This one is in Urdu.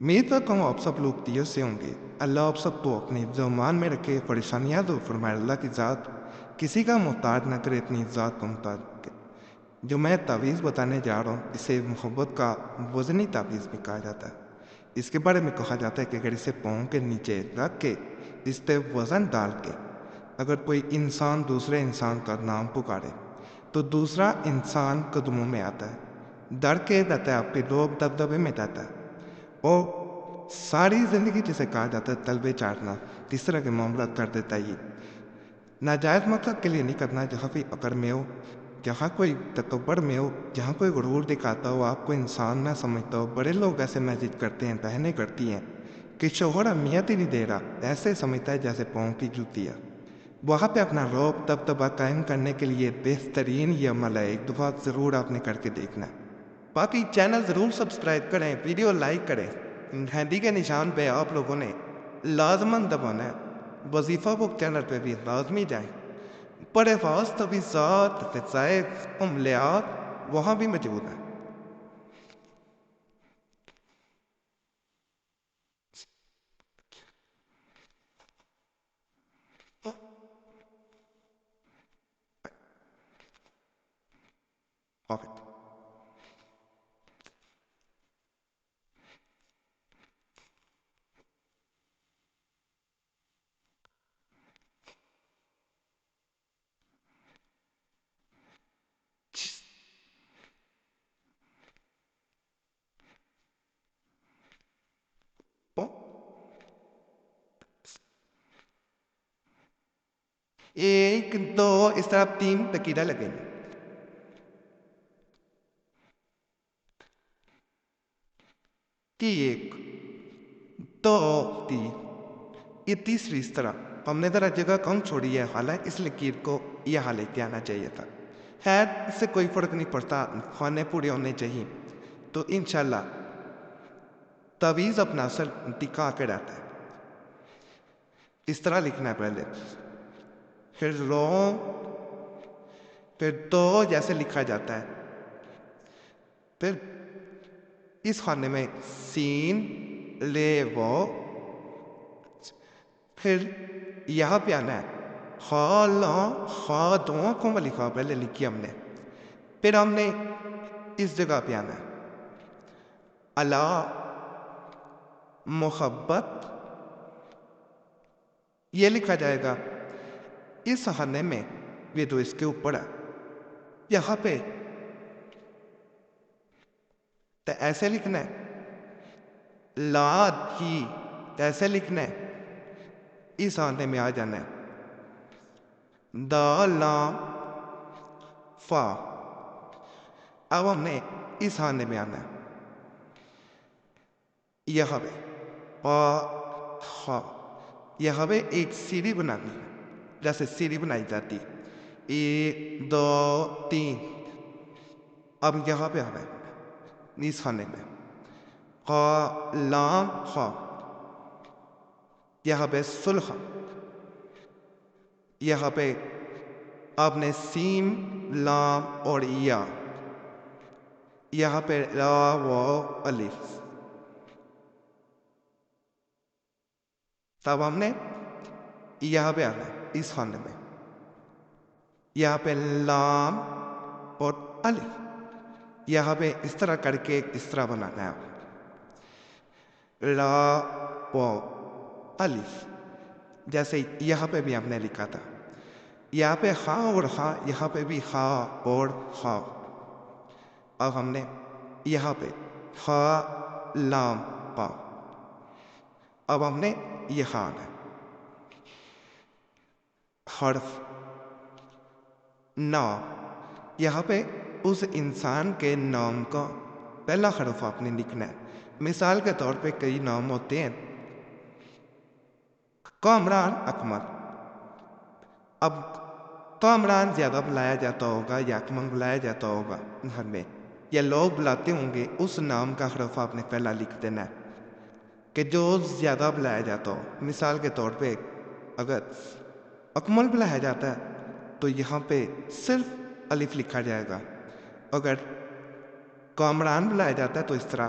امید کرتا ہوں آپ سب لوگ خیریت سے ہوں گے۔ اللہ آپ سب کو اپنی زمان میں رکھے، پریشانیاں دور فرمائے۔ اللہ کی ذات کسی کا محتاج نہ کرے، اپنی ذات کو محتاج کرے۔ جو میں تعویذ بتانے جا رہا ہوں اسے محبت کا وزنی تعویذ بھی کہا جاتا ہے۔ اس کے بارے میں کہا جاتا ہے کہ اگر اسے پاؤں کے نیچے رکھ کے اس پہ وزن ڈال کے اگر کوئی انسان دوسرے انسان کا نام پکارے تو دوسرا انسان قدموں میں آتا ہے، ڈر کے رہتا ہے، آپ کے روب دبدبے میں رہتا ہے، اور ساری زندگی جسے کہا جاتا ہے طلبے چاٹنا، کس طرح کے معاملات کر دیتا ہے۔ یہ ناجائز مقصد کے لیے نہیں کرنا، جہاں بھی عقل میں ہو، جہاں کوئی تکبر میں ہو، جہاں کوئی غرور دکھاتا ہو، آپ کو انسان نہ سمجھتا ہو۔ بڑے لوگ ایسے میسج کرتے ہیں، بہنیں کرتی ہیں کہ شوہر اہمیت ہی نہیں دے رہا، ایسے سمجھتا ہے جیسے پاؤں کی جوتی ہے۔ وہاں پہ اپنا روب دبدبا قائم کرنے کے لیے بہترین یہ عمل ہے، ایک دفعہ ضرور آپ نے کر کے دیکھنا ہے۔ باقی چینل ضرور سبسکرائب کریں، ویڈیو لائک کریں، ہینڈی کے نشان پہ آپ لوگوں نے لازماً دبانا ہے۔ وظیفہ بک چینل پہ بھی لازمی جائیں، بڑے خاص تفیضات، فضائل، عملیات وہاں بھی موجود ہیں۔ اوکے۔ ایک دو اس طرح 3 تکیرہ لگیں گے۔ ایک دو 3، یہ تیسری اس طرح ہم نے ذرا جگہ کم چھوڑی ہے، حالانکہ اس لکیر کو یہاں لے کے آنا چاہیے تھا۔ خیر اس سے کوئی فرق نہیں پڑتا، خانے پورے ہونے چاہیے۔ تو انشاءاللہ تعویذ اپنا اثر دکھا کے رہتا ہے۔ اس طرح لکھنا ہے، پہلے پھر رو، پھر دو جیسے لکھا جاتا ہے، پھر اس خانے میں سین لے وہ، پھر یہاں پہ آنا ہے خا لا، خا دو آنکھوں والی خا پہلے لکھی ہم نے، پھر ہم نے اس جگہ پہ آنا ہے اللہ محبت، یہ لکھا جائے گا اس خانے میں، یہ تو اس کے اوپر ہے، یہاں پہ تو ایسے لکھنا ہے، لا کی ایسے لکھنا ہے، اس خانے میں آ جانا ہے دا لام فا، اب ہم نے اس خانے میں آنا ہے، یہاں پہ پا خا، یہاں پہ ایک سیڑھی بنانی ہے، جیسے سیڑھی بنائی جاتی، 1 2 3۔ اب یہاں پہ آنا ہے اس خانے میں خا لام خا، یہاں پہ سلخ، یہاں پہ آپ نے سین لام اور یا، یہاں پہ را و الف، تب ہم نے یہاں پہ آنا ہے اس خانے میں، یہاں پہ لام اور الف، یہاں پہ اس طرح کر کے اس طرح بنانا ہے آپ، را و الف، جیسے یہاں پہ بھی ہم نے لکھا تھا، یہاں پہ خا اور خا، یہاں پہ بھی خا اور خا۔ اب ہم نے یہاں پہ خا لام پا، اب ہم نے یہاں آنا ہے حرف نا، یہاں پہ اس انسان کے نام کا پہلا حرف آپ نے لکھنا ہے۔ مثال کے طور پہ کئی نام ہوتے ہیں، کامران اکمل، اب کامران زیادہ بلایا جاتا ہوگا یا اکمل بلایا جاتا ہوگا گھر میں، یا لوگ بلاتے ہوں گے، اس نام کا حرف آپ نے پہلا لکھ دینا ہے کہ جو زیادہ بلایا جاتا ہو۔ مثال کے طور پہ اگر اکمل بلایا جاتا ہے تو یہاں پہ صرف الف لکھا جائے گا، اگر کامران بلایا جاتا ہے تو اس طرح